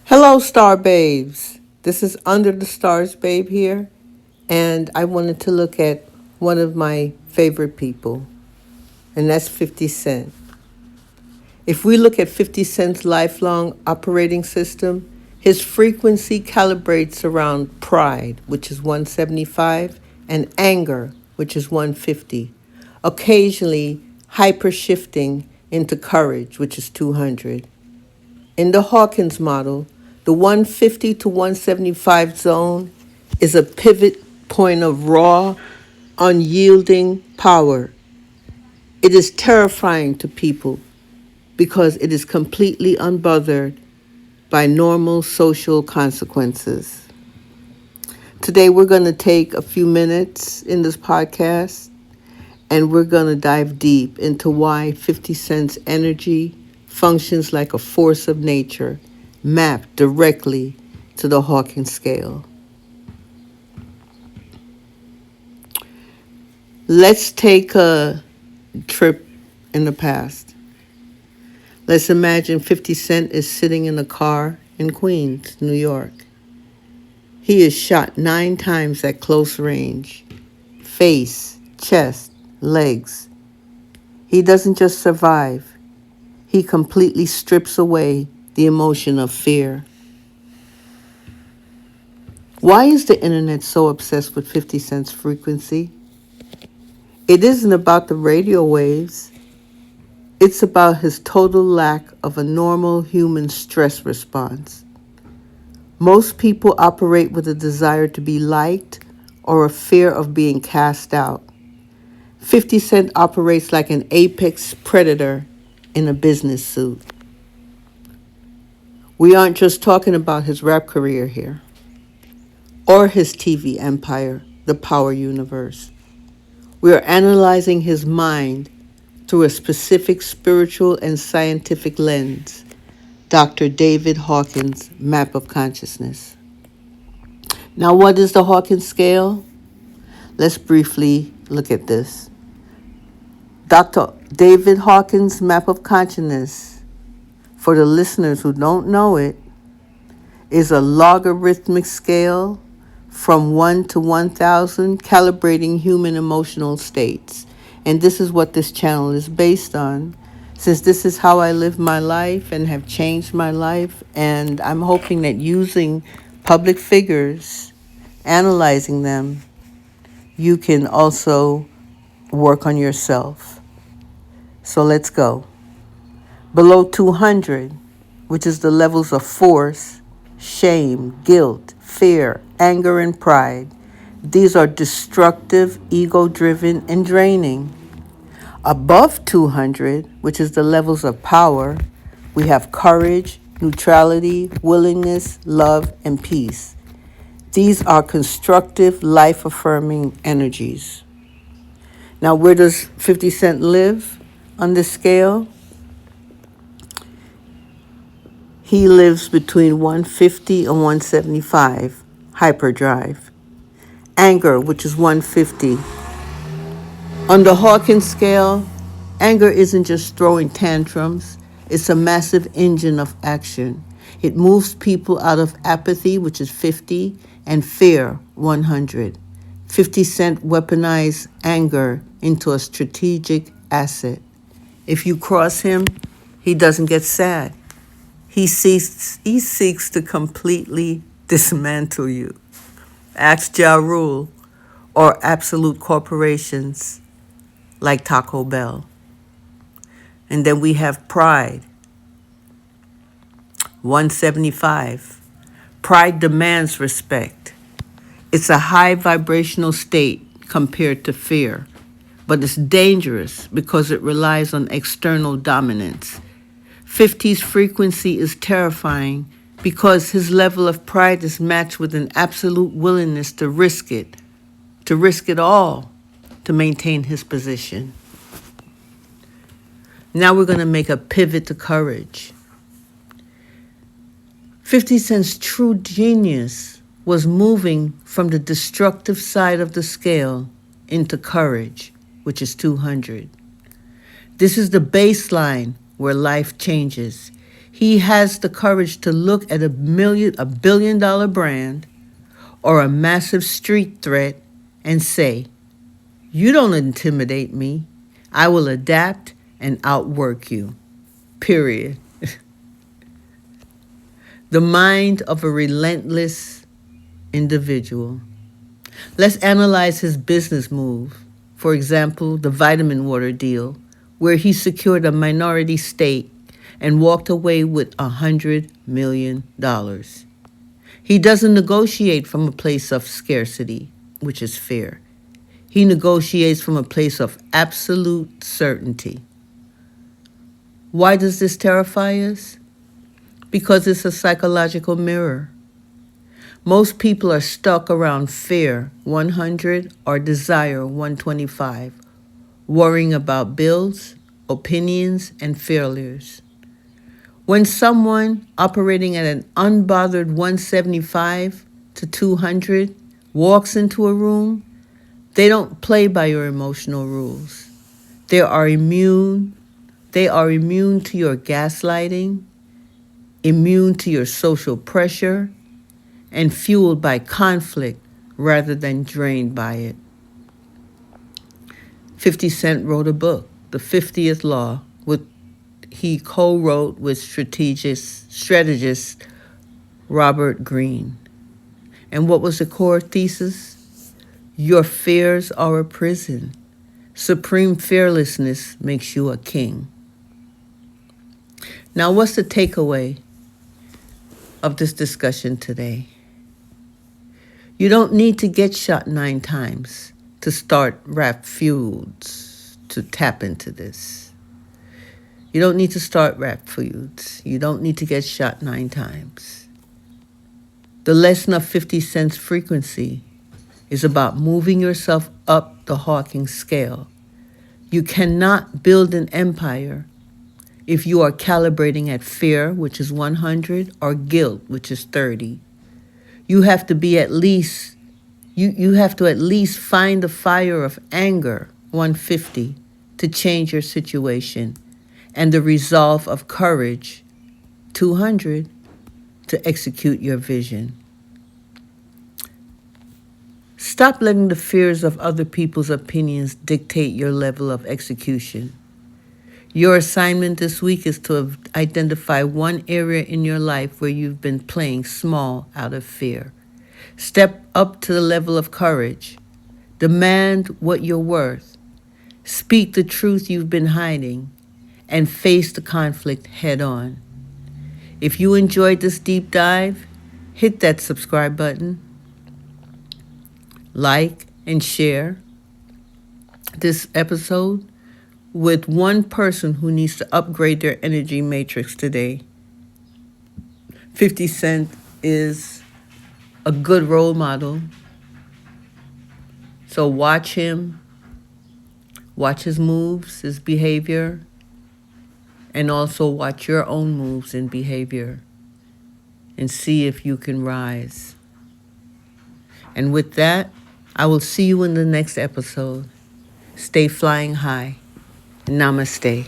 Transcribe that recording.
Hello, Star Babes. This is Under the Stars Babe here, and I wanted to look at one of my favorite people, and that's 50 Cent. If we look at 50 Cent's lifelong operating system, his frequency calibrates around pride, which is 175, and anger, which is 150, occasionally hyper shifting into courage, which is 200. In the Hawkins model, the 150 to 175 zone is a pivot point of raw, unyielding power. It is terrifying to people because it is completely unbothered by normal social consequences. Today, we're going to take a few minutes in this podcast and we're going to dive deep into why 50 Cent's energy functions like a force of nature mapped directly to the Hawkins scale. Let's take a trip in the past. Let's imagine 50 Cent is sitting in a car in Queens, New York. He is shot 9 times at close range. Face, chest, legs. He doesn't just survive. He completely strips away the emotion of fear. Why is the internet so obsessed with 50 Cent's frequency? It isn't about the radio waves. It's about his total lack of a normal human stress response. Most people operate with a desire to be liked or a fear of being cast out. 50 Cent operates like an apex predator in a business suit. We aren't just talking about his rap career here, or his TV empire, the Power Universe. We are analyzing his mind through a specific spiritual and scientific lens, Dr. David Hawkins' map of consciousness. Now, what is the Hawkins scale? Let's briefly look at this. Dr. David Hawkins' map of consciousness, for the listeners who don't know it, is a logarithmic scale from 1 to 1,000, calibrating human emotional states. And this is what this channel is based on, since this is how I live my life and have changed my life. And I'm hoping that using public figures, analyzing them, you can also work on yourself. So let's go. Below 200, which is the levels of force, shame, guilt, fear, anger, and pride. These are destructive, ego-driven, and draining. Above 200, which is the levels of power, we have courage, neutrality, willingness, love, and peace. These are constructive, life-affirming energies. Now, where does 50 Cent live on this scale? He lives between 150 and 175, hyperdrive. Anger, which is 150. On the Hawkins scale, anger isn't just throwing tantrums, it's a massive engine of action. It moves people out of apathy, which is 50, and fear, 100. 50 Cent weaponized anger into a strategic asset. If you cross him, he doesn't get sad. He seeks to completely dismantle you. Ask Ja Rule or absolute corporations like Taco Bell. And then we have pride. 175. Pride demands respect. It's a high vibrational state compared to fear, but it's dangerous because it relies on external dominance. 50's frequency is terrifying because his level of pride is matched with an absolute willingness to risk it all to maintain his position. Now we're going to make a pivot to courage. 50 Cent's true genius was moving from the destructive side of the scale into courage, which is 200. This is the baseline where life changes. He has the courage to look at a billion-dollar brand or a massive street threat and say, "You don't intimidate me. I will adapt and outwork you." Period. The mind of a relentless individual. Let's analyze his business move. For example, the vitamin water deal, where he secured a minority stake and walked away with $100 million. He doesn't negotiate from a place of scarcity, which is fair. He negotiates from a place of absolute certainty. Why does this terrify us? Because it's a psychological mirror. Most people are stuck around fear 100 or desire 125, worrying about bills, opinions, and failures. When someone operating at an unbothered 175 to 200 walks into a room, they don't play by your emotional rules. They are immune to your gaslighting, immune to your social pressure, and fueled by conflict rather than drained by it. 50 Cent wrote a book, The 50th Law, he co-wrote with strategist Robert Greene. And what was the core thesis? Your fears are a prison. Supreme fearlessness makes you a king. Now, what's the takeaway of this discussion today? You don't need to get shot 9 times to start rap feuds to tap into this. You don't need to start rap feuds. You don't need to get shot 9 times. The lesson of 50 Cent's frequency is about moving yourself up the Hawking scale. You cannot build an empire if you are calibrating at fear, which is 100, or guilt, which is 30. You have to be at least, you have to at least find the fire of anger, 150, to change your situation, and the resolve of courage, 200, to execute your vision. Stop letting the fears of other people's opinions dictate your level of execution. Your assignment this week is to identify one area in your life where you've been playing small out of fear. Step up to the level of courage. Demand what you're worth. Speak the truth you've been hiding, and face the conflict head on. If you enjoyed this deep dive, hit that subscribe button, like and share this episode with one person who needs to upgrade their energy matrix today. 50 Cent is a good role model. So watch him, watch his moves, his behavior, and also watch your own moves and behavior and see if you can rise. And with that, I will see you in the next episode. Stay flying high. Namaste.